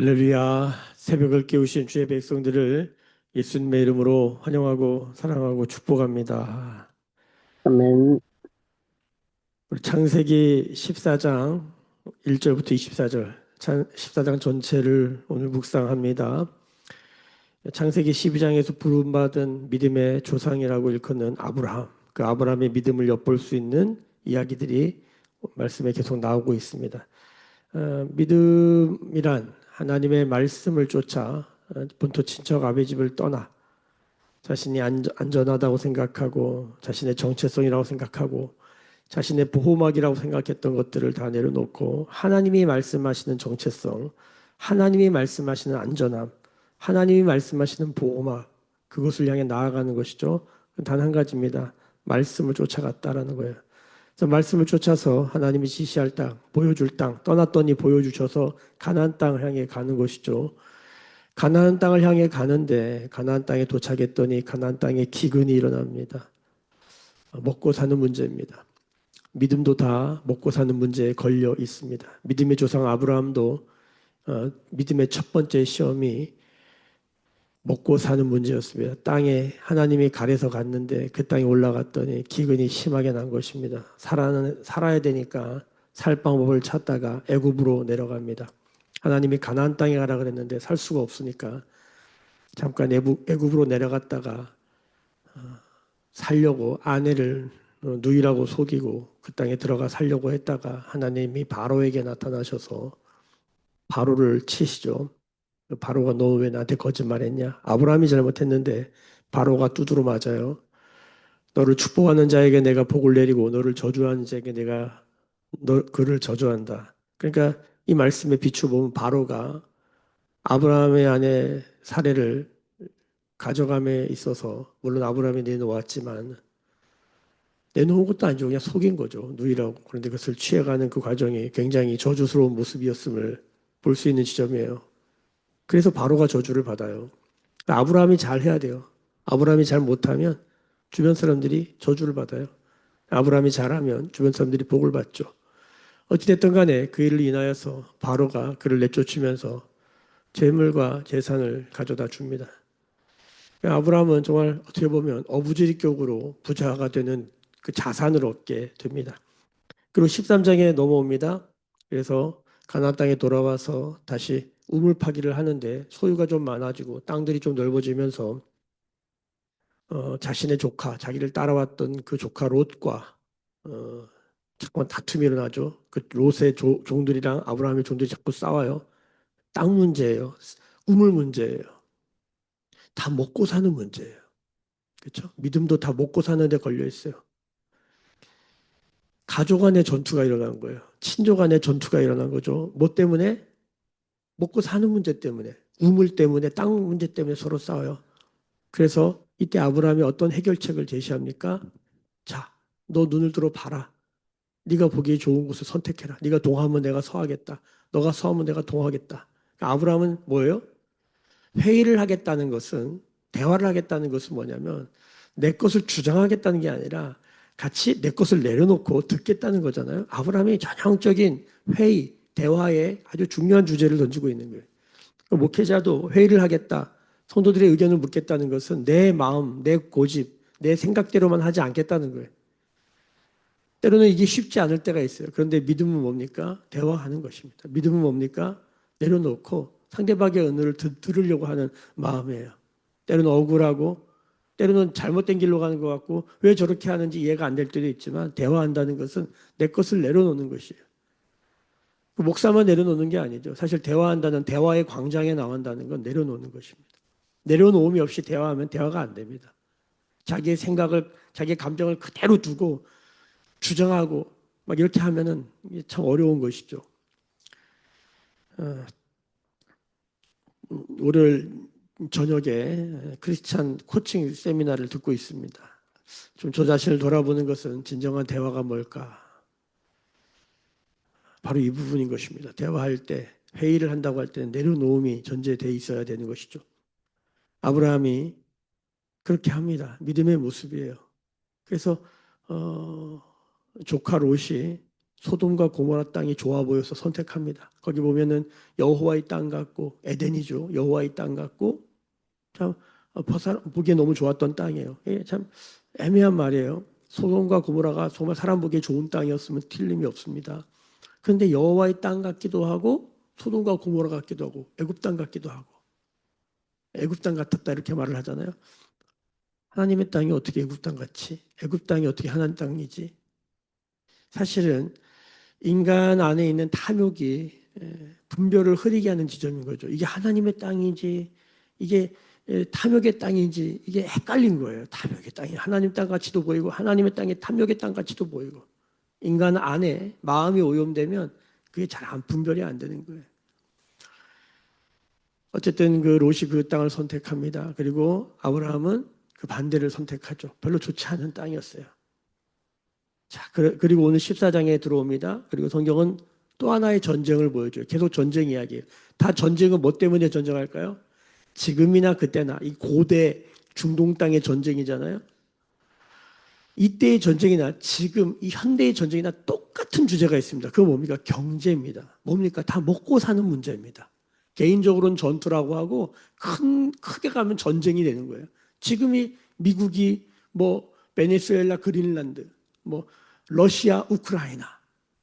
할렐루야, 새벽을 깨우신 주의 백성들을 예수님의 이름으로 환영하고 사랑하고 축복합니다. 아멘. 우리 창세기 14장 1절부터 24절, 14장 전체를 오늘 묵상합니다. 창세기 12장에서 부름받은 믿음의 조상이라고 일컫는 아브라함, 그 아브라함의 믿음을 엿볼 수 있는 이야기들이 말씀에 계속 나오고 있습니다. 믿음이란 하나님의 말씀을 쫓아 본토 친척 아베 집을 떠나 자신이 안전하다고 생각하고 자신의 정체성이라고 생각하고 자신의 보호막이라고 생각했던 것들을 다 내려놓고 하나님이 말씀하시는 정체성, 하나님이 말씀하시는 안전함, 하나님이 말씀하시는 보호막, 그것을 향해 나아가는 것이죠. 단 한 가지입니다. 말씀을 쫓아갔다라는 거예요. 그래서 말씀을 쫓아서 하나님이 지시할 땅, 보여줄 땅, 떠났더니 보여주셔서 가나안 땅을 향해 가는 것이죠. 가나안 땅을 향해 가는데 가나안 땅에 도착했더니 가나안 땅에 기근이 일어납니다. 먹고 사는 문제입니다. 믿음도 다 먹고 사는 문제에 걸려 있습니다. 믿음의 조상 아브라함도 믿음의 첫 번째 시험이 먹고 사는 문제였습니다. 땅에 하나님이 가래서 갔는데 그 땅에 올라갔더니 기근이 심하게 난 것입니다. 살아야 되니까 살 방법을 찾다가 애굽으로 내려갑니다. 하나님이 가나안 땅에 가라 그랬는데 살 수가 없으니까 잠깐 애굽으로 내려갔다가 살려고 아내를 누이라고 속이고 그 땅에 들어가 살려고 했다가 하나님이 바로에게 나타나셔서 바로를 치시죠. 바로가 너 왜 나한테 거짓말했냐? 아브라함이 잘못했는데 바로가 두드러 맞아요. 너를 축복하는 자에게 내가 복을 내리고 너를 저주하는 자에게 내가 너 그를 저주한다. 그러니까 이 말씀에 비추어 보면 바로가 아브라함의 아내 사례를 가져감에 있어서 물론 아브라함이 내놓았지만 내놓은 것도 아니죠. 그냥 속인 거죠. 누이라고. 그런데 그것을 취해가는 그 과정이 굉장히 저주스러운 모습이었음을 볼 수 있는 지점이에요. 그래서 바로가 저주를 받아요. 아브라함이 잘 해야 돼요. 아브라함이 잘 못하면 주변 사람들이 저주를 받아요. 아브라함이 잘하면 주변 사람들이 복을 받죠. 어찌됐든 간에 그 일을 인하여서 바로가 그를 내쫓으면서 재물과 재산을 가져다 줍니다. 아브라함은 정말 어떻게 보면 어부지리격으로 부자가 되는 그 자산을 얻게 됩니다. 그리고 13장에 넘어옵니다. 그래서 가나안 땅에 돌아와서 다시 우물 파기를 하는데 소유가 좀 많아지고 땅들이 좀 넓어지면서 자신의 조카, 자기를 따라왔던 그 조카 롯과 자꾸만 다툼이 일어나죠. 그 롯의 종들이랑 아브라함의 종들이 자꾸 싸워요. 땅 문제예요. 우물 문제예요. 다 먹고 사는 문제예요. 그렇죠? 믿음도 다 먹고 사는 데 걸려 있어요. 가족 간의 전투가 일어난 거예요. 친족 간의 전투가 일어난 거죠. 뭐 때문에? 먹고 사는 문제 때문에, 우물 때문에, 땅 문제 때문에 서로 싸워요. 그래서 이때 아브라함이 어떤 해결책을 제시합니까? 자, 너 눈을 들어 봐라. 네가 보기에 좋은 곳을 선택해라. 네가 동하면 내가 서하겠다. 너가 서하면 내가 동하겠다. 그러니까 아브라함은 뭐예요? 회의를 하겠다는 것은, 대화를 하겠다는 것은 뭐냐면 내 것을 주장하겠다는 게 아니라 같이 내 것을 내려놓고 듣겠다는 거잖아요. 아브라함이 전형적인 회의, 대화에 아주 중요한 주제를 던지고 있는 거예요. 목회자도 회의를 하겠다. 성도들의 의견을 묻겠다는 것은 내 마음, 내 고집, 내 생각대로만 하지 않겠다는 거예요. 때로는 이게 쉽지 않을 때가 있어요. 그런데 믿음은 뭡니까? 대화하는 것입니다. 믿음은 뭡니까? 내려놓고 상대방의 언어를 들으려고 하는 마음이에요. 때로는 억울하고 때로는 잘못된 길로 가는 것 같고 왜 저렇게 하는지 이해가 안 될 때도 있지만 대화한다는 것은 내 것을 내려놓는 것이에요. 그 목사만 내려놓는 게 아니죠. 사실 대화한다는 대화의 광장에 나온다는 건 내려놓는 것입니다. 내려놓음이 없이 대화하면 대화가 안 됩니다. 자기의 생각을, 자기의 감정을 그대로 두고 주장하고 막 이렇게 하면은 참 어려운 것이죠. 어, 월요일 저녁에 크리스찬 코칭 세미나를 듣고 있습니다. 좀 저 자신을 돌아보는 것은 진정한 대화가 뭘까? 바로 이 부분인 것입니다. 대화할 때, 회의를 한다고 할 때는 내려놓음이 전제되어 있어야 되는 것이죠. 아브라함이 그렇게 합니다. 믿음의 모습이에요. 그래서 어, 조카 롯이 소돔과 고모라 땅이 좋아 보여서 선택합니다. 거기 보면은 여호와의 땅 같고 에덴이죠. 여호와의 땅 같고 참 보기에 너무 좋았던 땅이에요. 예, 참 애매한 말이에요. 소돔과 고모라가 정말 사람 보기에 좋은 땅이었으면 틀림이 없습니다. 그런데 여호와의 땅 같기도 하고 소돔과 고모라 같기도 하고 애굽 땅 같기도 하고 애굽 땅 같았다 이렇게 말을 하잖아요. 하나님의 땅이 어떻게 애굽 땅 같이? 애굽 땅이 어떻게 하나님 땅이지? 사실은 인간 안에 있는 탐욕이 분별을 흐리게 하는 지점인 거죠. 이게 하나님의 땅인지 이게 탐욕의 땅인지 이게 헷갈린 거예요. 탐욕의 땅이 하나님 땅 같이도 보이고 하나님의 땅이 탐욕의 땅 같이도 보이고 인간 안에 마음이 오염되면 그게 잘 안 분별이 안 되는 거예요. 어쨌든 그 롯이 그 땅을 선택합니다. 그리고 아브라함은 그 반대를 선택하죠. 별로 좋지 않은 땅이었어요. 자, 그리고 오늘 14장에 들어옵니다. 그리고 성경은 또 하나의 전쟁을 보여줘요. 계속 전쟁 이야기예요. 다 전쟁은 뭐 때문에 전쟁할까요? 지금이나 그때나 이 고대 중동 땅의 전쟁이잖아요. 이때의 전쟁이나 지금 이 현대의 전쟁이나 똑같은 주제가 있습니다. 그건 뭡니까? 경제입니다. 뭡니까? 다 먹고 사는 문제입니다. 개인적으로는 전투라고 하고 크게 가면 전쟁이 되는 거예요. 지금이 미국이 뭐 베네수엘라, 그린란드, 뭐 러시아, 우크라이나,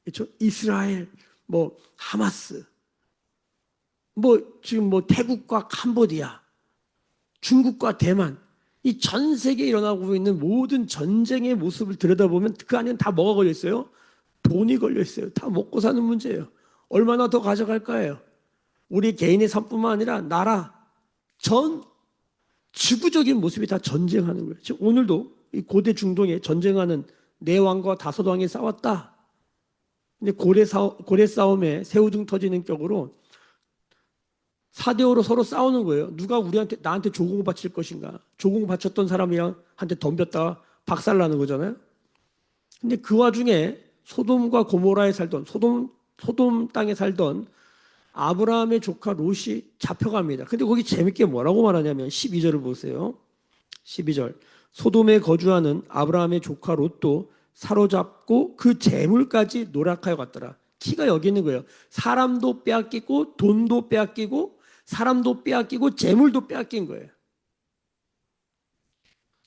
그렇죠? 이스라엘, 뭐 하마스, 뭐 지금 뭐 태국과 캄보디아, 중국과 대만, 이 전 세계에 일어나고 있는 모든 전쟁의 모습을 들여다보면 그 안에는 다 뭐가 걸려 있어요? 돈이 걸려 있어요. 다 먹고 사는 문제예요. 얼마나 더 가져갈까요? 우리 개인의 삶뿐만 아니라 나라 전 지구적인 모습이 다 전쟁하는 거예요. 지금 오늘도 이 고대 중동에 전쟁하는 네 왕과 다섯 왕이 싸웠다. 근데 고래 싸움에 새우등 터지는 격으로 4대5로 서로 싸우는 거예요. 누가 나한테 조공 바칠 것인가. 조공 바쳤던 사람이랑 한테 덤볐다가 박살나는 거잖아요. 근데 그 와중에 소돔과 고모라에 살던 소돔 땅에 살던 아브라함의 조카 롯이 잡혀갑니다. 근데 거기 재밌게 뭐라고 말하냐면 12절을 보세요. 12절. 소돔에 거주하는 아브라함의 조카 롯도 사로잡고 그 재물까지 노략하여 갔더라. 키가 여기 있는 거예요. 사람도 빼앗기고 돈도 빼앗기고 사람도 빼앗기고 재물도 빼앗긴 거예요.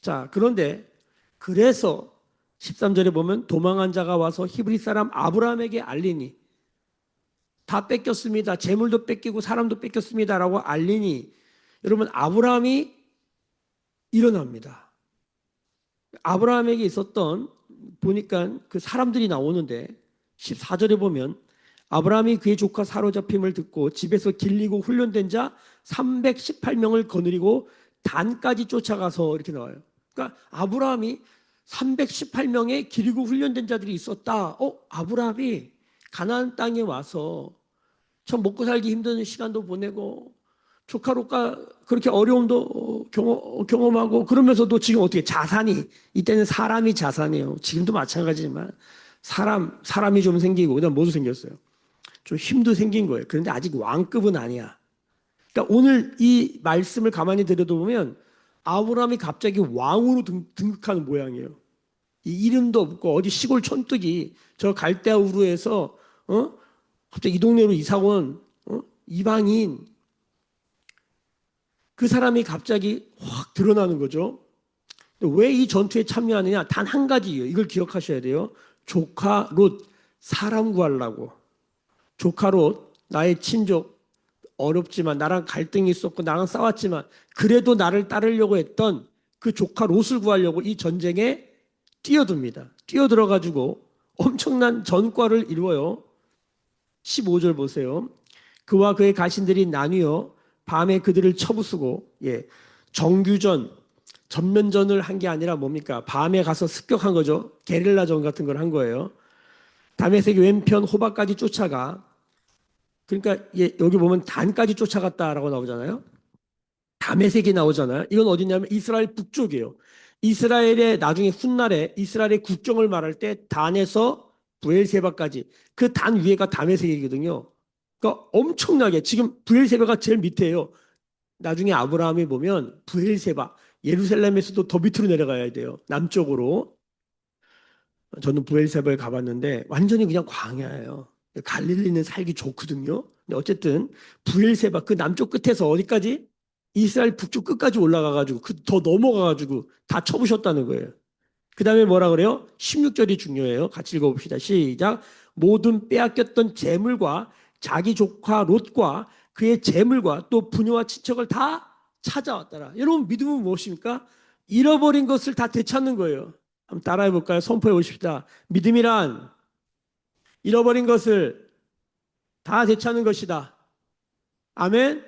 자, 그런데 그래서 13절에 보면 도망한 자가 와서 히브리 사람 아브라함에게 알리니 다 뺏겼습니다. 재물도 뺏기고 사람도 뺏겼습니다라고 알리니 여러분 아브라함이 일어납니다. 아브라함에게 있었던 보니까 그 사람들이 나오는데 14절에 보면 아브라함이 그의 조카 사로잡힘을 듣고 집에서 길리고 훈련된 자 318명을 거느리고 단까지 쫓아가서 이렇게 나와요. 그러니까 아브라함이 318명의 기르고 훈련된 자들이 있었다. 아브라함이 가나안 땅에 와서 참 먹고 살기 힘든 시간도 보내고 조카 롯과 그렇게 어려움도 경험하고 그러면서도 지금 어떻게 자산이 이때는 사람이 자산이에요. 지금도 마찬가지지만 사람이 좀 생기고 그다음 뭐도 생겼어요. 좀 힘도 생긴 거예요. 그런데 아직 왕급은 아니야. 그러니까 오늘 이 말씀을 가만히 들여다보면 아브라함이 갑자기 왕으로 등극하는 모양이에요. 이 이름도 없고 어디 시골 촌뜨기 저 갈대아 우르에서 갑자기 이 동네로 이사 온 이방인 그 사람이 갑자기 확 드러나는 거죠. 왜 이 전투에 참여하느냐? 단 한 가지예요. 이걸 기억하셔야 돼요. 조카 롯 사람 구하려고. 조카 롯 나의 친족 어렵지만 나랑 갈등이 있었고 나랑 싸웠지만 그래도 나를 따르려고 했던 그 조카 롯을 구하려고 이 전쟁에 뛰어듭니다. 뛰어들어가지고 엄청난 전과를 이루어요. 15절 보세요. 그와 그의 가신들이 나뉘어 밤에 그들을 쳐부수고 정규전 전면전을 한 게 아니라 뭡니까? 밤에 가서 습격한 거죠. 게릴라전 같은 걸 한 거예요. 다메섹의 왼편 호박까지 쫓아가. 그러니까 여기 보면 단까지 쫓아갔다라고 나오잖아요. 다메섹이 나오잖아요. 이건 어디냐면 이스라엘 북쪽이에요. 이스라엘의 나중에 훗날에 이스라엘의 국경을 말할 때 단에서 부엘세바까지 그 단 위에가 다메섹이거든요. 그러니까 엄청나게 지금 부엘세바가 제일 밑에요. 나중에 아브라함이 보면 부엘세바 예루살렘에서도 더 밑으로 내려가야 돼요. 남쪽으로. 저는 부엘세바에 가봤는데 완전히 그냥 광야예요. 갈릴리는 살기 좋거든요. 근데 어쨌든 부엘세바 그 남쪽 끝에서 어디까지? 이스라엘 북쪽 끝까지 올라가가지고 그 더 넘어가가지고 다 쳐부셨다는 거예요. 그 다음에 뭐라 그래요? 16절이 중요해요. 같이 읽어봅시다. 시작. 모든 빼앗겼던 재물과 자기 조카 롯과 그의 재물과 또 부녀와 친척을 다 찾아왔더라. 여러분 믿음은 무엇입니까? 잃어버린 것을 다 되찾는 거예요. 한번 따라해 볼까요? 선포해 보십시다. 믿음이란 잃어버린 것을 다 되찾는 것이다. 아멘.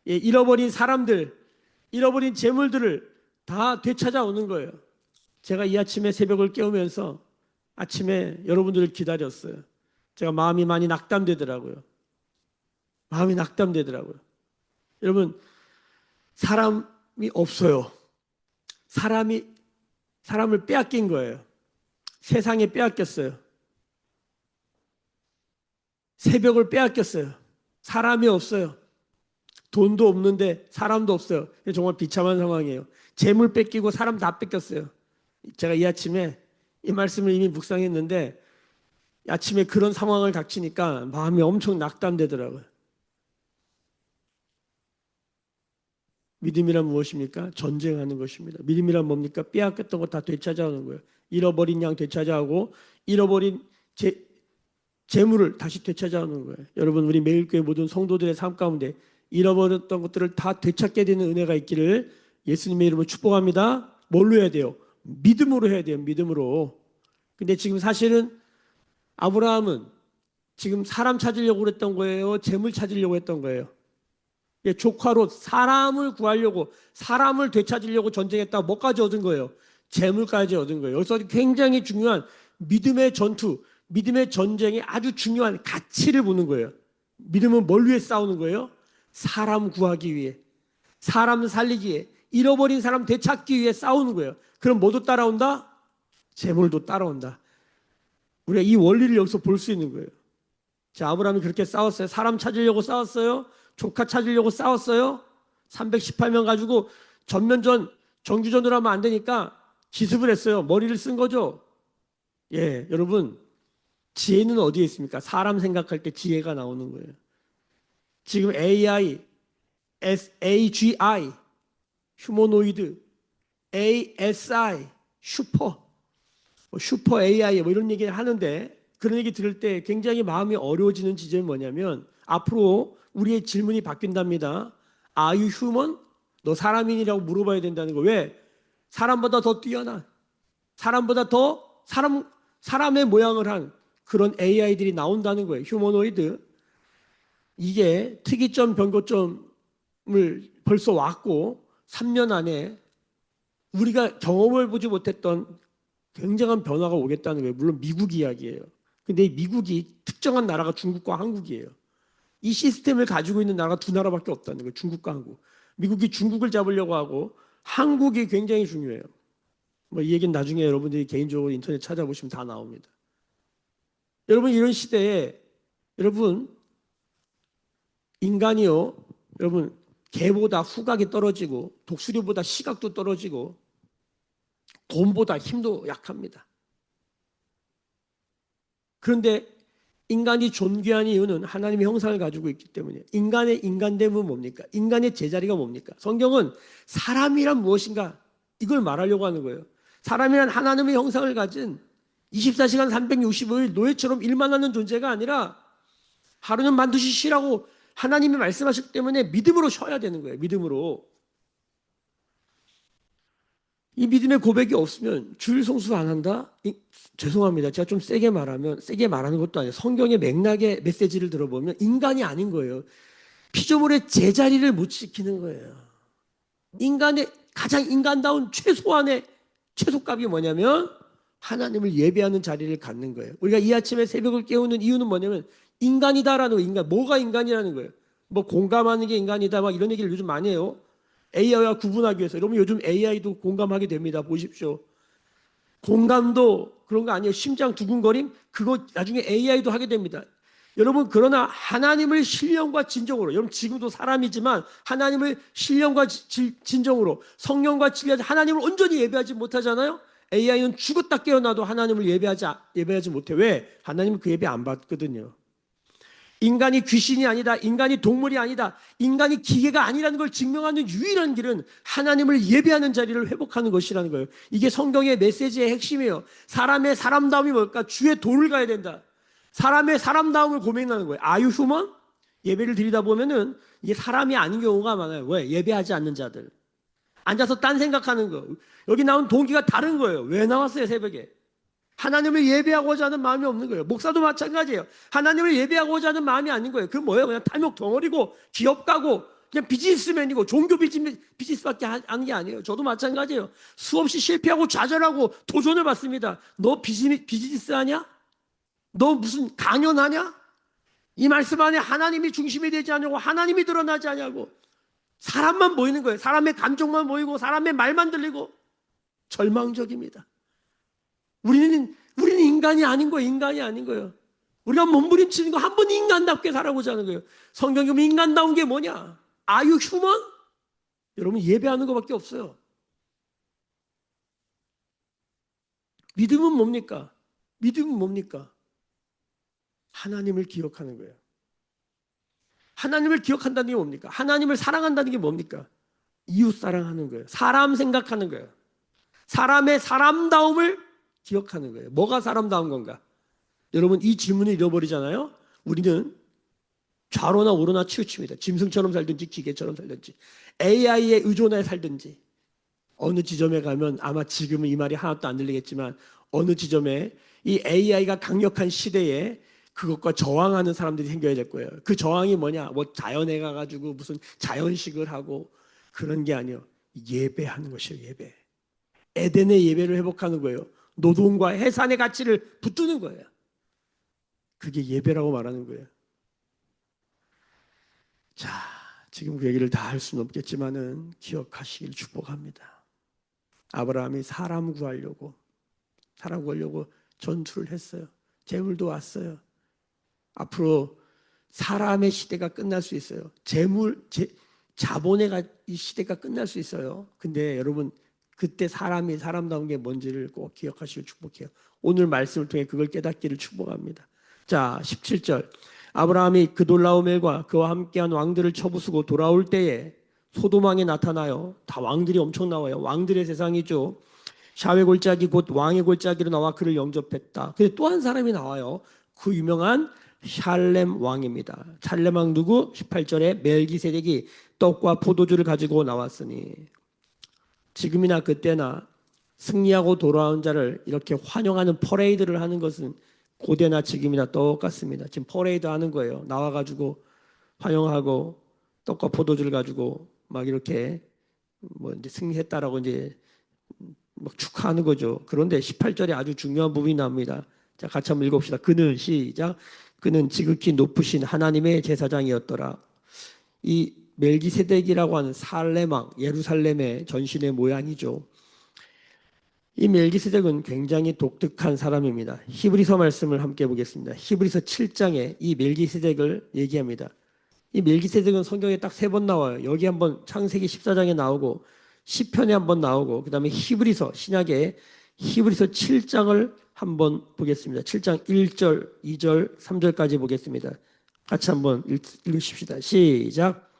예, 잃어버린 사람들, 잃어버린 재물들을 다 되찾아오는 거예요. 제가 이 아침에 새벽을 깨우면서 아침에 여러분들을 기다렸어요. 제가 마음이 많이 낙담되더라고요. 마음이 낙담되더라고요. 여러분, 사람이 없어요. 사람을 빼앗긴 거예요. 세상에 빼앗겼어요. 새벽을 빼앗겼어요. 사람이 없어요. 돈도 없는데 사람도 없어요. 정말 비참한 상황이에요. 재물 뺏기고 사람 다 뺏겼어요. 제가 이 아침에 이 말씀을 이미 묵상했는데 아침에 그런 상황을 닥치니까 마음이 엄청 낙담되더라고요. 믿음이란 무엇입니까? 전쟁하는 것입니다. 믿음이란 뭡니까? 빼앗겼던 거 다 되찾아오는 거예요. 잃어버린 양 되찾아오고 잃어버린 재물을 다시 되찾아오는 거예요. 여러분 우리 매일교회 모든 성도들의 삶 가운데 잃어버렸던 것들을 다 되찾게 되는 은혜가 있기를 예수님의 이름으로 축복합니다. 뭘로 해야 돼요? 믿음으로 해야 돼요. 믿음으로. 근데 지금 사실은 아브라함은 지금 사람 찾으려고 그랬던 거예요? 재물 찾으려고 했던 거예요? 조카로 사람을 구하려고 사람을 되찾으려고 전쟁했다가 뭐까지 얻은 거예요? 재물까지 얻은 거예요. 여기서 굉장히 중요한 믿음의 전투, 믿음의 전쟁에 아주 중요한 가치를 보는 거예요. 믿음은 뭘 위해 싸우는 거예요? 사람 구하기 위해, 사람 살리기 위해, 잃어버린 사람 되찾기 위해 싸우는 거예요. 그럼 뭐도 따라온다? 재물도 따라온다. 우리가 이 원리를 여기서 볼 수 있는 거예요. 자, 아브라함이 그렇게 싸웠어요. 사람 찾으려고 싸웠어요. 조카 찾으려고 싸웠어요. 318명 가지고 전면전, 정규전으로 하면 안 되니까 기습을 했어요. 머리를 쓴 거죠. 예, 여러분 지혜는 어디에 있습니까? 사람 생각할 때 지혜가 나오는 거예요. 지금 AI, AGI, 휴머노이드, ASI, 슈퍼 AI 뭐 이런 얘기를 하는데 그런 얘기 들을 때 굉장히 마음이 어려워지는 지점이 뭐냐면 앞으로 우리의 질문이 바뀐답니다. Are you human? 너 사람인이라고 물어봐야 된다는 거. 왜? 사람보다 더 뛰어난, 사람보다 더 사람의 모양을 한 그런 AI들이 나온다는 거예요. 휴머노이드. 이게 특이점, 변고점을 벌써 왔고 3년 안에 우리가 경험을 보지 못했던 굉장한 변화가 오겠다는 거예요. 물론 미국 이야기예요. 근데 미국이 특정한 나라가 중국과 한국이에요. 이 시스템을 가지고 있는 나라가 두 나라밖에 없다는 거예요. 중국과 한국. 미국이 중국을 잡으려고 하고 한국이 굉장히 중요해요. 뭐 이 얘기는 나중에 여러분들이 개인적으로 인터넷 찾아보시면 다 나옵니다. 여러분 이런 시대에 여러분 인간이요. 여러분 개보다 후각이 떨어지고 독수리보다 시각도 떨어지고 곰보다 힘도 약합니다. 그런데 인간이 존귀한 이유는 하나님의 형상을 가지고 있기 때문에 인간의 인간됨은 뭡니까? 인간의 제자리가 뭡니까? 성경은 사람이란 무엇인가? 이걸 말하려고 하는 거예요. 사람이란 하나님의 형상을 가진 24시간 365일 노예처럼 일만 하는 존재가 아니라 하루는 반드시 쉬라고 하나님이 말씀하셨기 때문에 믿음으로 쉬어야 되는 거예요. 믿음으로. 이 믿음의 고백이 없으면 주일 성수 안 한다? 죄송합니다. 제가 좀 세게 말하는 것도 아니에요. 성경의 맥락의 메시지를 들어보면 인간이 아닌 거예요. 피조물의 제자리를 못 지키는 거예요. 인간의 가장 인간다운 최소한의 최소값이 뭐냐면 하나님을 예배하는 자리를 갖는 거예요. 우리가 이 아침에 새벽을 깨우는 이유는 뭐냐면 인간이다라는 거예요. 인간. 뭐가 인간이라는 거예요. 뭐 공감하는 게 인간이다 막 이런 얘기를 요즘 많이 해요. AI와 구분하기 위해서. 여러분 요즘 AI도 공감하게 됩니다. 보십시오. 공감도 그런 거 아니에요. 심장 두근거림? 그거 나중에 AI도 하게 됩니다. 여러분 그러나 하나님을 신령과 진정으로 여러분 지금도 사람이지만 하나님을 신령과 진정으로 성령과 진리하지 하나님을 온전히 예배하지 못하잖아요. AI는 죽었다 깨어나도 하나님을 예배하지 못해. 왜? 하나님은 그 예배 안 받거든요. 인간이 귀신이 아니다. 인간이 동물이 아니다. 인간이 기계가 아니라는 걸 증명하는 유일한 길은 하나님을 예배하는 자리를 회복하는 것이라는 거예요. 이게 성경의 메시지의 핵심이에요. 사람의 사람다움이 뭘까? 주의 도를 가야 된다. 사람의 사람다움을 고민하는 거예요. Are you human? 예배를 드리다 보면은 이게 사람이 아닌 경우가 많아요. 왜? 예배하지 않는 자들. 앉아서 딴 생각하는 거. 여기 나온 동기가 다른 거예요. 왜 나왔어요, 새벽에? 하나님을 예배하고자 하는 마음이 없는 거예요. 목사도 마찬가지예요. 하나님을 예배하고자 하는 마음이 아닌 거예요. 그건 뭐예요? 그냥 탐욕 덩어리고 기업 가고 그냥 비즈니스맨이고 종교 비즈니스밖에 하는 게 아니에요. 저도 마찬가지예요. 수없이 실패하고 좌절하고 도전을 받습니다. 너 비즈니스 하냐? 너 무슨 강연하냐? 이 말씀 안에 하나님이 중심이 되지 않냐고, 하나님이 드러나지 않냐고. 사람만 보이는 거예요. 사람의 감정만 보이고 사람의 말만 들리고 절망적입니다. 우리는 인간이 아닌 거예요. 인간이 아닌 거예요. 우리가 몸부림치는 거 한 번 인간답게 살아보자 하는 거예요. 성경이 보면 인간다운 게 뭐냐? Are you human? 여러분 예배하는 것밖에 없어요. 믿음은 뭡니까? 믿음은 뭡니까? 하나님을 기억하는 거예요. 하나님을 기억한다는 게 뭡니까? 하나님을 사랑한다는 게 뭡니까? 이웃 사랑하는 거예요. 사람 생각하는 거예요. 사람의 사람다움을 기억하는 거예요. 뭐가 사람다운 건가? 여러분 이 질문을 잃어버리잖아요. 우리는 좌로나 우로나 치우칩니다. 짐승처럼 살든지 기계처럼 살든지 AI에 의존해 살든지 어느 지점에 가면 아마 지금은 이 말이 하나도 안 들리겠지만 어느 지점에 이 AI가 강력한 시대에 그것과 저항하는 사람들이 생겨야 될 거예요. 그 저항이 뭐냐? 뭐 자연에 가가지고 무슨 자연식을 하고 그런 게 아니에요. 예배하는 것이에요. 예배. 에덴의 예배를 회복하는 거예요. 노동과 해산의 가치를 붙드는 거예요. 그게 예배라고 말하는 거예요. 자, 지금 그 얘기를 다 할 수는 없겠지만은 기억하시길 축복합니다. 아브라함이 사람 구하려고 전투를 했어요. 재물도 왔어요. 앞으로 사람의 시대가 끝날 수 있어요. 자본의 이 시대가 끝날 수 있어요. 근데 여러분 그때 사람이 사람다운 게 뭔지를 꼭 기억하시길 축복해요. 오늘 말씀을 통해 그걸 깨닫기를 축복합니다. 자, 17절. 아브라함이 그 놀라운 일과 그와 함께한 왕들을 쳐부수고 돌아올 때에 소돔왕이 나타나요. 다 왕들이 엄청 나와요. 왕들의 세상이죠. 샤웨 골짜기 곧 왕의 골짜기로 나와 그를 영접했다. 근데 또 한 사람이 나와요. 그 유명한 샬렘 왕입니다. 샬렘 왕 누구? 18절에 멜기세덱이 떡과 포도주를 가지고 나왔으니 지금이나 그때나 승리하고 돌아온 자를 이렇게 환영하는 퍼레이드를 하는 것은 고대나 지금이나 똑같습니다. 지금 퍼레이드 하는 거예요. 나와가지고 환영하고 떡과 포도주를 가지고 막 이렇게 뭐 이제 승리했다라고 이제 막 축하하는 거죠. 그런데 18절에 아주 중요한 부분이 나옵니다. 자, 같이 한번 읽읍시다. 그는 시작. 그는 지극히 높으신 하나님의 제사장이었더라. 이 멜기세덱이라고 하는 살렘 왕, 예루살렘의 전신의 모양이죠. 이 멜기세덱은 굉장히 독특한 사람입니다. 히브리서 말씀을 함께 보겠습니다. 히브리서 7장에 이 멜기세덱을 얘기합니다. 이 멜기세덱은 성경에 딱 3번 나와요. 여기 한번 창세기 14장에 나오고 시편에 한번 나오고 그다음에 히브리서 신약에 히브리서 7장을 한번 보겠습니다. 7장 1절, 2절, 3절까지 보겠습니다. 같이 한번 읽으십시다. 시작.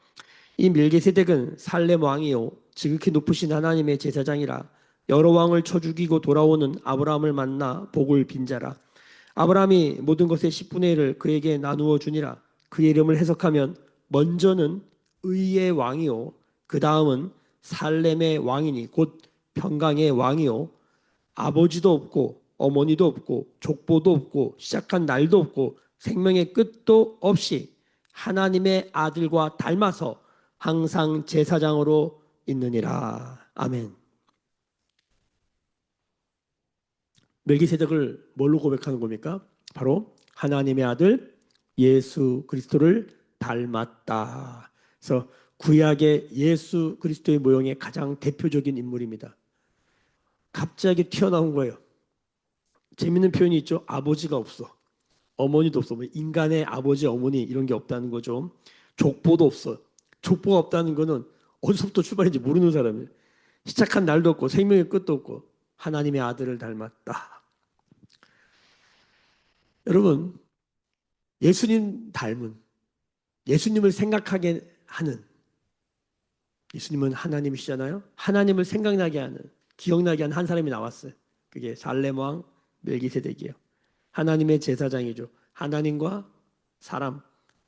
이 멜기세덱은 살렘 왕이요 지극히 높으신 하나님의 제사장이라 여러 왕을 쳐 죽이고 돌아오는 아브라함을 만나 복을 빈자라. 아브라함이 모든 것의 10분의 1을 그에게 나누어 주니라. 그의 이름을 해석하면 먼저는 의의 왕이요 그 다음은 살렘의 왕이니 곧 평강의 왕이요 아버지도 없고 어머니도 없고 족보도 없고 시작한 날도 없고 생명의 끝도 없이 하나님의 아들과 닮아서 항상 제사장으로 있느니라. 아멘. 멜기세덱을 뭘로 고백하는 겁니까? 바로 하나님의 아들 예수 그리스도를 닮았다. 그래서 구약의 예수 그리스도의 모형의 가장 대표적인 인물입니다. 갑자기 튀어나온 거예요. 재밌는 표현이 있죠. 아버지가 없어. 어머니도 없어. 인간의 아버지, 어머니 이런 게 없다는 거죠. 족보도 없어. 족보가 없다는 거는 어디서부터 출발인지 모르는 사람이에요. 시작한 날도 없고 생명의 끝도 없고 하나님의 아들을 닮았다. 여러분, 예수님 닮은, 예수님을 생각하게 하는, 예수님은 하나님이시잖아요. 하나님을 생각나게 하는, 기억나게 하는 한 사람이 나왔어요. 그게 살렘 왕 멜기세덱이에요. 하나님의 제사장이죠. 하나님과 사람,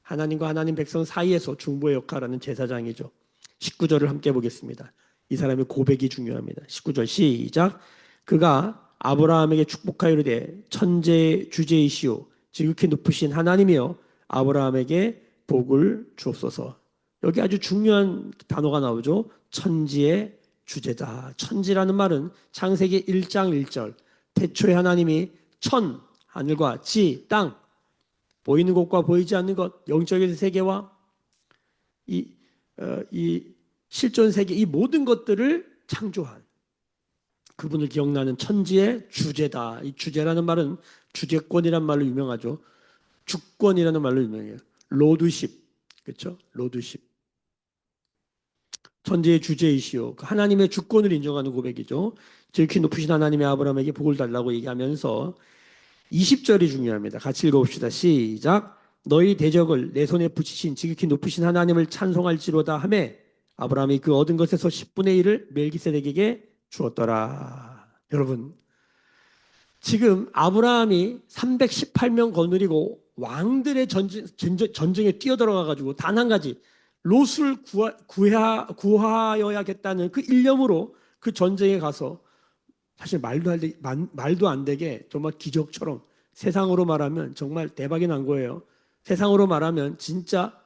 하나님과 하나님 백성 사이에서 중보의 역할을 하는 제사장이죠. 19절을 함께 보겠습니다. 이 사람의 고백이 중요합니다. 19절 시작. 그가 아브라함에게 축복하여 이르되 천재 주제이시오 지극히 높으신 하나님이여 아브라함에게 복을 주옵소서. 여기 아주 중요한 단어가 나오죠. 천지의 주제다. 천지라는 말은 창세기 1장 1절 태초에 하나님이 천, 하늘과 지, 땅, 보이는 것과 보이지 않는 것, 영적인 세계와 이, 이 실존 세계, 이 모든 것들을 창조한 그분을 기억나는 천지의 주제다. 이 주제라는 말은 주제권이란 말로 유명하죠. 주권이라는 말로 유명해요. 로드십, 그렇죠? 로드십. 천지의 주제이시오. 하나님의 주권을 인정하는 고백이죠. 지극히 높으신 하나님의 아브라함에게 복을 달라고 얘기하면서 20절이 중요합니다. 같이 읽어봅시다. 시작. 너희 대적을 내 손에 붙이신 지극히 높으신 하나님을 찬송할지로다 하매 아브라함이 그 얻은 것에서 10분의 1을 멜기세덱에게 주었더라. 여러분, 지금 아브라함이 318명 거느리고 왕들의 전쟁에 뛰어들어가가지고 단 한 가지 롯을 구하여야겠다는 그 일념으로 그 전쟁에 가서 사실 말도 안 되게 정말 기적처럼 세상으로 말하면 정말 대박이 난 거예요. 세상으로 말하면 진짜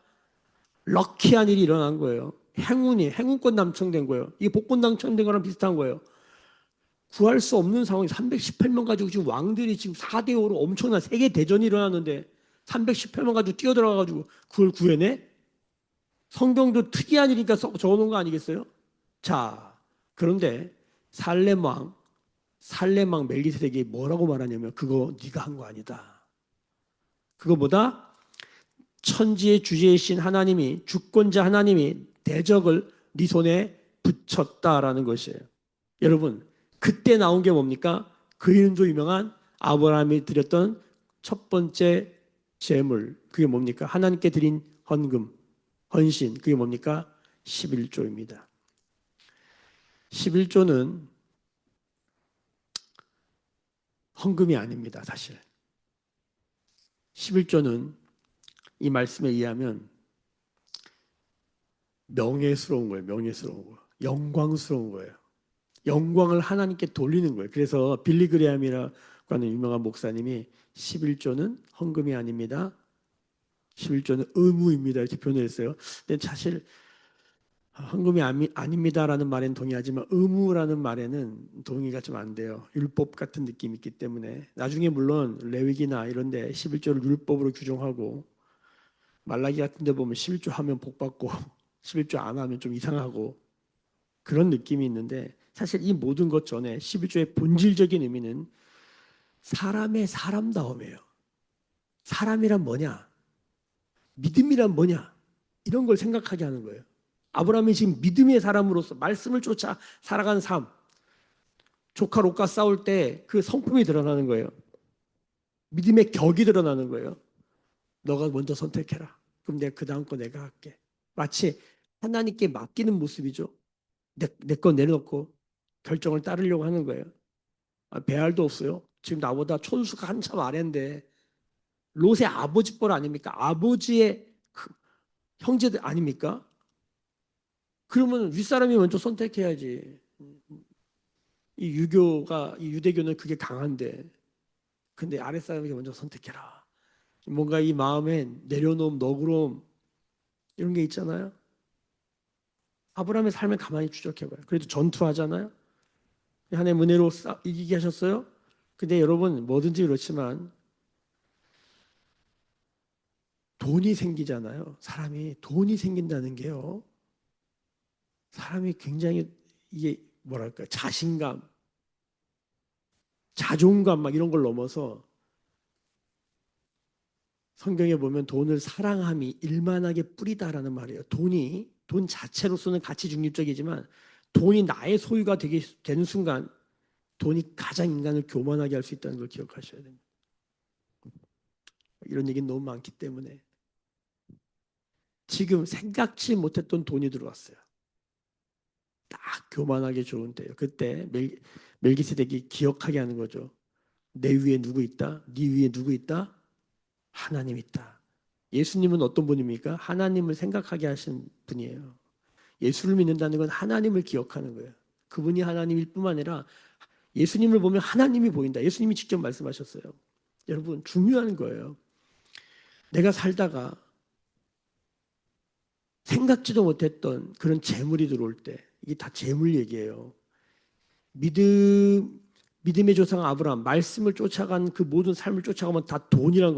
럭키한 일이 일어난 거예요. 행운권 당첨된 거예요. 이게 복권 당첨된 거랑 비슷한 거예요. 구할 수 없는 상황이 318명 가지고 지금 왕들이 지금 4대5로 엄청난 세계 대전이 일어났는데 318명 가지고 뛰어들어가가지고 그걸 구해내? 성경도 특이한 일이니까 적어놓은 거 아니겠어요? 자, 그런데 살렘 왕 멜기세덱이 뭐라고 말하냐면 그거 네가 한 거 아니다. 그거보다 천지의 주제이신 하나님이 주권자 하나님이 대적을 네 손에 붙였다라는 것이에요. 여러분 그때 나온 게 뭡니까? 그 이름도 유명한 아브라함이 드렸던 첫 번째 제물 그게 뭡니까? 하나님께 드린 헌금 헌신 그게 뭡니까? 11조입니다. 11조는 헌금이 아닙니다. 사실 11조는 이 말씀에 의하면 명예스러운 거예요. 명예스러운 거. 영광스러운 거예요. 영광을 하나님께 돌리는 거예요. 그래서 빌리 그레함이라고 하는 유명한 목사님이 11조는 헌금이 아닙니다. 11조는 의무입니다. 이렇게 표현했어요. 근데 사실 헌금이 아닙니다라는 말에는 동의하지만 의무라는 말에는 동의가 좀 안 돼요. 율법 같은 느낌이 있기 때문에 나중에 물론 레위기나 이런 데 11조를 율법으로 규정하고 말라기 같은 데 보면 11조 하면 복 받고 11조 안 하면 좀 이상하고 그런 느낌이 있는데 사실 이 모든 것 전에 11조의 본질적인 의미는 사람의 사람다움이에요. 사람이란 뭐냐? 믿음이란 뭐냐? 이런 걸 생각하게 하는 거예요. 아브라함이 지금 믿음의 사람으로서 말씀을 쫓아 살아가는 삶. 조카 롯과 싸울 때 그 성품이 드러나는 거예요. 믿음의 격이 드러나는 거예요. 너가 먼저 선택해라. 그럼 내가 그 다음 거 내가 할게. 마치 하나님께 맡기는 모습이죠. 내 거 내려놓고 결정을 따르려고 하는 거예요. 배알도 없어요. 지금 나보다 촌수가 한참 아래인데 롯의 아버지 뻘 아닙니까? 아버지의 형제들 아닙니까? 그러면 윗사람이 먼저 선택해야지. 이 유대교는 그게 강한데 근데 아랫사람이 먼저 선택해라. 뭔가 이 마음에 내려놓음, 너그러움 이런 게 있잖아요. 아브라함의 삶을 가만히 추적해봐요. 그래도 전투하잖아요. 하나님 은혜로 이기게 하셨어요. 근데 여러분 뭐든지 그렇지만 돈이 생기잖아요. 사람이 돈이 생긴다는 게요. 사람이 굉장히 이게 뭐랄까 자신감, 자존감 막 이런 걸 넘어서 성경에 보면 돈을 사랑함이 일만하게 뿌리다라는 말이에요. 돈 자체로서는 가치 중립적이지만 돈이 나의 소유가 되는 순간 돈이 가장 인간을 교만하게 할 수 있다는 걸 기억하셔야 됩니다. 이런 얘기는 너무 많기 때문에 지금 생각지 못했던 돈이 들어왔어요. 딱 교만하게 좋은 때요. 그때 멜기세덱이 기억하게 하는 거죠. 내 위에 누구 있다? 네 위에 누구 있다? 하나님 있다. 예수님은 어떤 분입니까? 하나님을 생각하게 하신 분이에요. 예수를 믿는다는 건 하나님을 기억하는 거예요. 그분이 하나님일 뿐만 아니라 예수님을 보면 하나님이 보인다. 예수님이 직접 말씀하셨어요. 여러분, 중요한 거예요. 내가 살다가 생각지도 못했던 그런 재물이 들어올 때, 이게 다 재물 얘기예요. 믿음의 조상 아브라함, 말씀을 쫓아간 그 모든 삶을 쫓아가면 다 돈이랑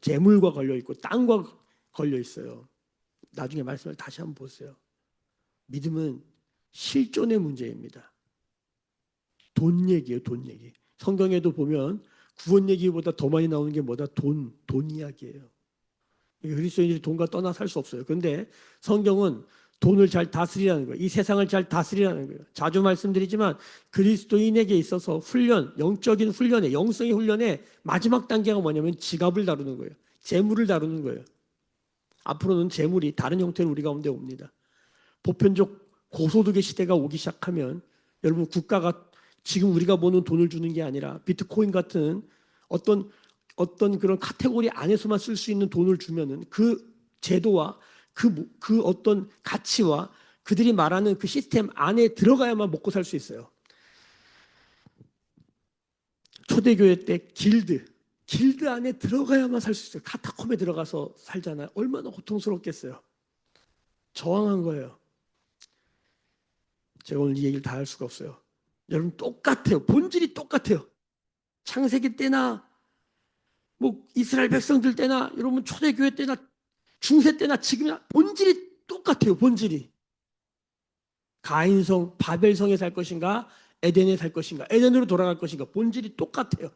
재물과 걸려 있고 땅과 걸려 있어요. 나중에 말씀을 다시 한번 보세요. 믿음은 실존의 문제입니다. 돈 얘기예요, 돈 얘기. 성경에도 보면 구원 얘기보다 더 많이 나오는 게 뭐다? 돈 이야기예요. 그리스도인들이 돈과 떠나 살 수 없어요. 그런데 성경은 돈을 잘 다스리라는 거예요. 이 세상을 잘 다스리라는 거예요. 자주 말씀드리지만 그리스도인에게 있어서 훈련, 영적인 훈련에, 영성의 훈련의 마지막 단계가 뭐냐면 지갑을 다루는 거예요. 재물을 다루는 거예요. 앞으로는 재물이 다른 형태로 우리 가운데 옵니다. 보편적 고소득의 시대가 오기 시작하면 여러분 국가가 지금 우리가 보는 돈을 주는 게 아니라 비트코인 같은 어떤 그런 카테고리 안에서만 쓸 수 있는 돈을 주면은 그 제도와 그 어떤 가치와 그들이 말하는 그 시스템 안에 들어가야만 먹고 살 수 있어요. 초대교회 때 길드 안에 들어가야만 살 수 있어요. 카타콤에 들어가서 살잖아요. 얼마나 고통스럽겠어요. 저항한 거예요. 제가 오늘 이 얘기를 다 할 수가 없어요. 여러분 똑같아요. 본질이 똑같아요. 창세기 때나 뭐 이스라엘 백성들 때나 여러분 초대교회 때나 중세 때나 지금이나 본질이 똑같아요. 본질이. 가인성, 바벨성에 살 것인가 에덴에 살 것인가 에덴으로 돌아갈 것인가 본질이 똑같아요.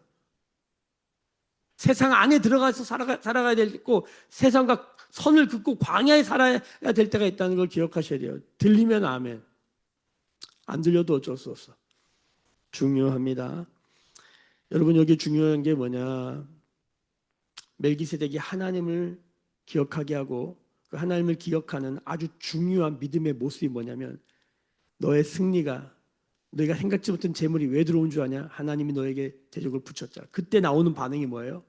세상 안에 들어가서 살아가야 되고 세상과 선을 긋고 광야에 살아야 될 때가 있다는 걸 기억하셔야 돼요. 들리면 아멘. 안 들려도 어쩔 수 없어. 중요합니다. 여러분 여기 중요한 게 뭐냐. 멜기세덱이 하나님을 기억하게 하고 그 하나님을 기억하는 아주 중요한 믿음의 모습이 뭐냐면 너의 승리가 너희가 생각지 못한 재물이 왜 들어온 줄 아냐? 하나님이 너에게 대적을 붙였잖아. 그때 나오는 반응이 뭐예요?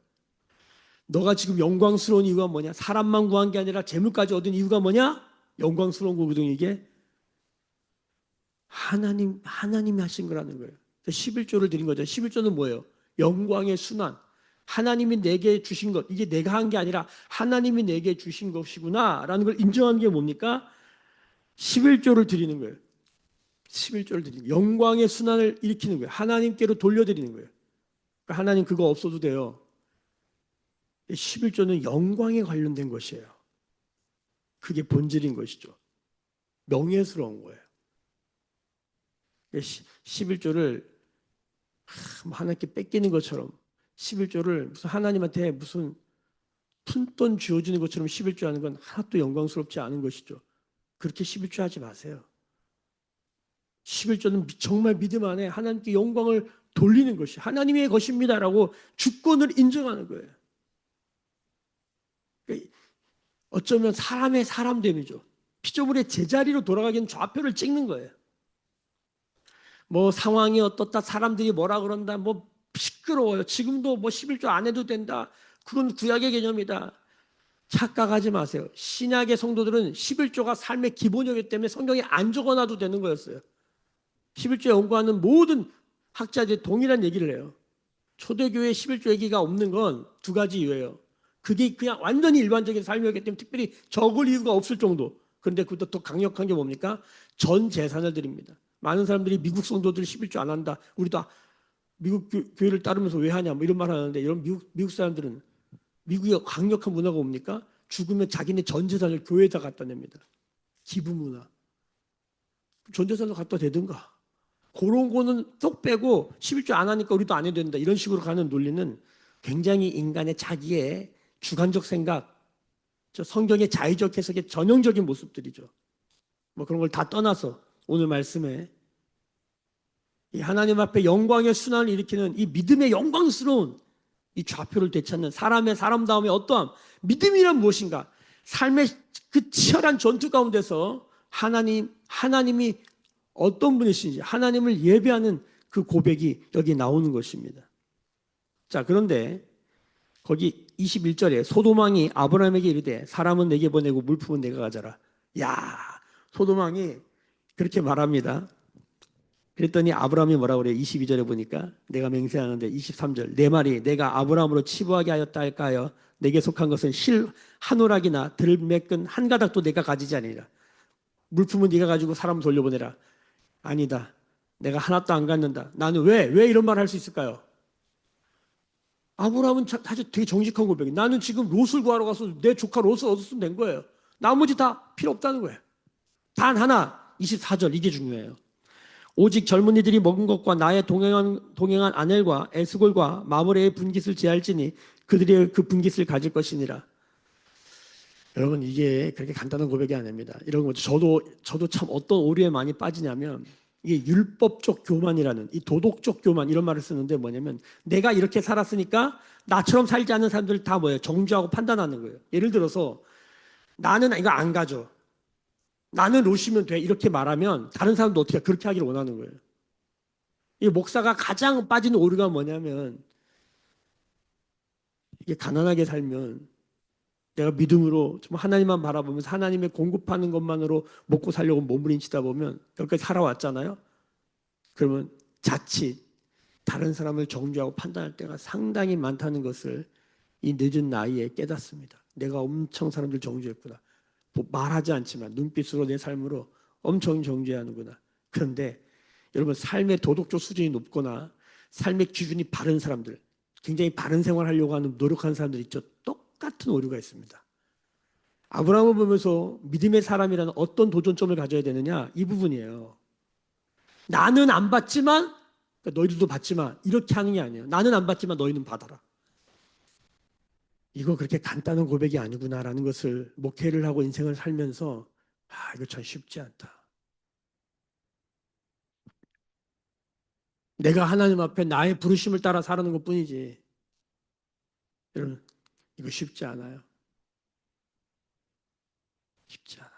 너가 지금 영광스러운 이유가 뭐냐? 사람만 구한 게 아니라 재물까지 얻은 이유가 뭐냐? 영광스러운 거거든요. 이게 하나님이 하신 거라는 거예요. 11조를 드린 거죠. 11조는 뭐예요? 영광의 순환. 하나님이 내게 주신 것, 이게 내가 한 게 아니라 하나님이 내게 주신 것이구나 라는 걸 인정하는 게 뭡니까? 11조를 드리는 거예요. 11조를 드리는 거예요. 영광의 순환을 일으키는 거예요. 하나님께로 돌려드리는 거예요. 그러니까 하나님 그거 없어도 돼요. 11조는 영광에 관련된 것이에요. 그게 본질인 것이죠. 명예스러운 거예요. 11조를 하나님께 뺏기는 것처럼 11조를 무슨 하나님한테 무슨 푼돈 쥐어주는 것처럼 11조 하는 건 하나도 영광스럽지 않은 것이죠. 그렇게 11조 하지 마세요. 11조는 정말 믿음 안에 하나님께 영광을 돌리는 것이 하나님의 것입니다라고 주권을 인정하는 거예요. 어쩌면 사람의 사람됨이죠. 피조물의 제자리로 돌아가기는 좌표를 찍는 거예요. 뭐 상황이 어떻다, 사람들이 뭐라 그런다, 뭐 시끄러워요. 지금도 뭐 11조 안 해도 된다. 그건 구약의 개념이다. 착각하지 마세요. 신약의 성도들은 11조가 삶의 기본이기 때문에 성경에 안 적어놔도 되는 거였어요. 11조 연구하는 모든 학자들이 동일한 얘기를 해요. 초대교회 11조 얘기가 없는 건 두 가지 이유예요. 그게 그냥 완전히 일반적인 삶이었기 때문에 특별히 적을 이유가 없을 정도. 그런데 그것도 더 강력한 게 뭡니까? 전 재산을 드립니다. 많은 사람들이 미국 성도들 11조 안 한다. 우리도 미국 교회를 따르면서 왜 하냐 뭐 이런 말 하는데 이런 미국 사람들은 미국의 강력한 문화가 뭡니까? 죽으면 자기네 전 재산을 교회에다 갖다 냅니다. 기부 문화. 전 재산을 갖다 대든가. 그런 거는 쏙 빼고 11조 안 하니까 우리도 안 해도 된다. 이런 식으로 가는 논리는 굉장히 인간의 자기의 주관적 생각, 성경의 자의적 해석의 전형적인 모습들이죠. 뭐 그런 걸 다 떠나서 오늘 말씀에 이 하나님 앞에 영광의 순환을 일으키는 이 믿음의 영광스러운 이 좌표를 되찾는 사람의 사람다움의 어떠함, 믿음이란 무엇인가? 삶의 그 치열한 전투 가운데서 하나님이 어떤 분이신지 하나님을 예배하는 그 고백이 여기 나오는 것입니다. 자, 그런데 거기 21절에 소돔왕이 아브라함에게 이르되 사람은 내게 보내고 물품은 내가 가져라. 야, 소돔왕이 그렇게 말합니다. 그랬더니 아브라함이 뭐라고 그래요? 22절에 보니까 내가 맹세하는데 23절 내 말이 내가 아브라함으로 치부하게 하였다 할까요? 내게 속한 것은 실 한 오락이나 들매끈 한 가닥도 내가 가지지 아니라 물품은 네가 가지고 사람 돌려보내라. 아니다. 내가 하나도 안 갖는다. 나는 왜 이런 말을 할 수 있을까요? 아브라함은 사실 되게 정직한 고백이 나는 지금 롯을 구하러 가서 내 조카 롯을 얻었으면 된 거예요. 나머지 다 필요 없다는 거예요. 단 하나 24절 이게 중요해요. 오직 젊은이들이 먹은 것과 나의 동행한 아넬과 에스골과 마므레의 분깃을 제할지니 그들의 그 분깃을 가질 것이니라. 여러분 이게 그렇게 간단한 고백이 아닙니다. 이런 거 저도 참 어떤 오류에 많이 빠지냐면 이게 율법적 교만이라는 이 도덕적 교만 이런 말을 쓰는데 뭐냐면 내가 이렇게 살았으니까 나처럼 살지 않는 사람들 다 뭐예요? 정죄하고 판단하는 거예요. 예를 들어서 나는 이거 안 가져. 나는 롯이면 돼. 이렇게 말하면 다른 사람도 어떻게 그렇게 하기를 원하는 거예요. 이 목사가 가장 빠지는 오류가 뭐냐면 이게 가난하게 살면 내가 믿음으로 좀 하나님만 바라보면서 하나님의 공급하는 것만으로 먹고 살려고 몸부림치다 보면 여기까지 살아왔잖아요. 그러면 자칫 다른 사람을 정죄하고 판단할 때가 상당히 많다는 것을 이 늦은 나이에 깨닫습니다. 내가 엄청 사람들 정죄했구나. 뭐 말하지 않지만 눈빛으로 내 삶으로 엄청 정죄하는구나. 그런데 여러분 삶의 도덕적 수준이 높거나 삶의 기준이 바른 사람들, 굉장히 바른 생활하려고 하는 노력하는 사람들 있죠. 똑같은 오류가 있습니다. 아브라함을 보면서 믿음의 사람이라는 어떤 도전점을 가져야 되느냐? 이 부분이에요. 나는 안 받지만 그러니까 너희들도 받지만 이렇게 하는 게 아니에요. 나는 안 받지만 너희는 받아라. 이거 그렇게 간단한 고백이 아니구나라는 것을 목회를 하고 인생을 살면서 이거 참 쉽지 않다. 내가 하나님 앞에 나의 부르심을 따라 살아는 것뿐이지. 여러분 이거 쉽지 않아요. 쉽지 않아요.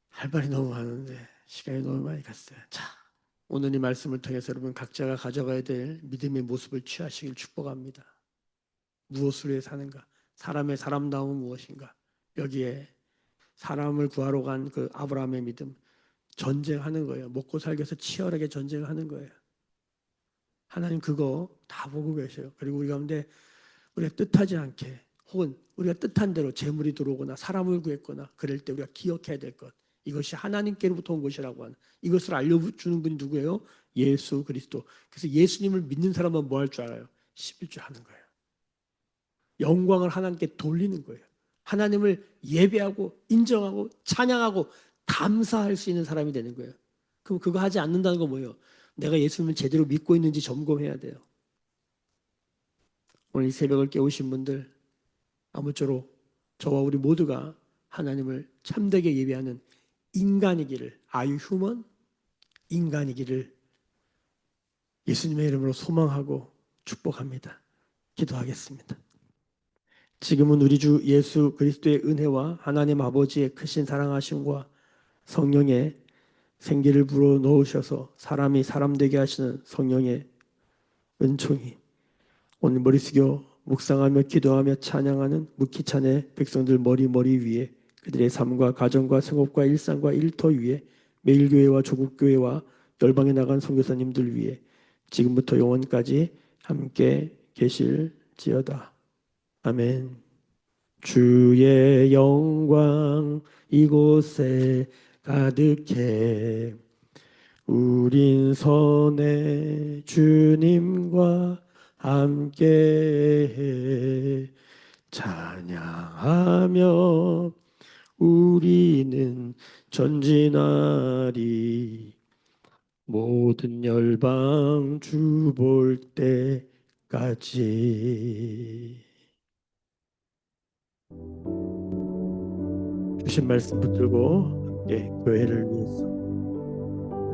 할 말이 너무 많은데 시간이 너무 많이 갔어요. 자, 오늘 이 말씀을 통해서 여러분 각자가 가져가야 될 믿음의 모습을 취하시길 축복합니다. 무엇을 위해 사는가? 사람의 사람다움은 무엇인가? 여기에 사람을 구하러 간 그 아브라함의 믿음, 전쟁하는 거예요. 먹고 살기 위해서 치열하게 전쟁하는 거예요. 하나님 그거 다 보고 계셔요. 그리고 우리 가운데 우리가 뜻하지 않게 혹은 우리가 뜻한 대로 재물이 들어오거나 사람을 구했거나 그럴 때 우리가 기억해야 될 것. 이것이 하나님께로부터 온 것이라고 하는 이것을 알려주는 분이 누구예요? 예수 그리스도. 그래서 예수님을 믿는 사람은 뭐 할 줄 알아요? 11조 하는 거예요. 영광을 하나님께 돌리는 거예요. 하나님을 예배하고 인정하고 찬양하고 감사할 수 있는 사람이 되는 거예요. 그럼 그거 하지 않는다는 건 뭐예요? 내가 예수님을 제대로 믿고 있는지 점검해야 돼요. 오늘 이 새벽을 깨우신 분들 아무쪼록 저와 우리 모두가 하나님을 참되게 예배하는 인간이기를 are you human? 인간이기를 예수님의 이름으로 소망하고 축복합니다. 기도하겠습니다. 지금은 우리 주 예수 그리스도의 은혜와 하나님 아버지의 크신 사랑하심과 성령의 생기를 불어 넣으셔서 사람이 사람 되게 하시는 성령의 은총이 오늘 머리 숙여 묵상하며 기도하며 찬양하는 무키찬의 백성들 머리 위에 그들의 삶과 가정과 생업과 일상과 일터 위에 매일교회와 조국교회와 열방에 나간 선교사님들 위에 지금부터 영원까지 함께 계실지어다. 아멘. 주의 영광 이곳에 가득해 우린 선의 주님과 함께 찬양하며 우리는 전진하리 모든 열방 주 볼 때까지 주신 말씀 붙들고 함께 교회를 위해서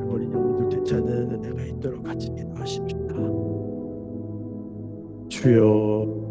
버린 영혼들 되찾는 은혜가 있도록 같이 기도하십시다. 주여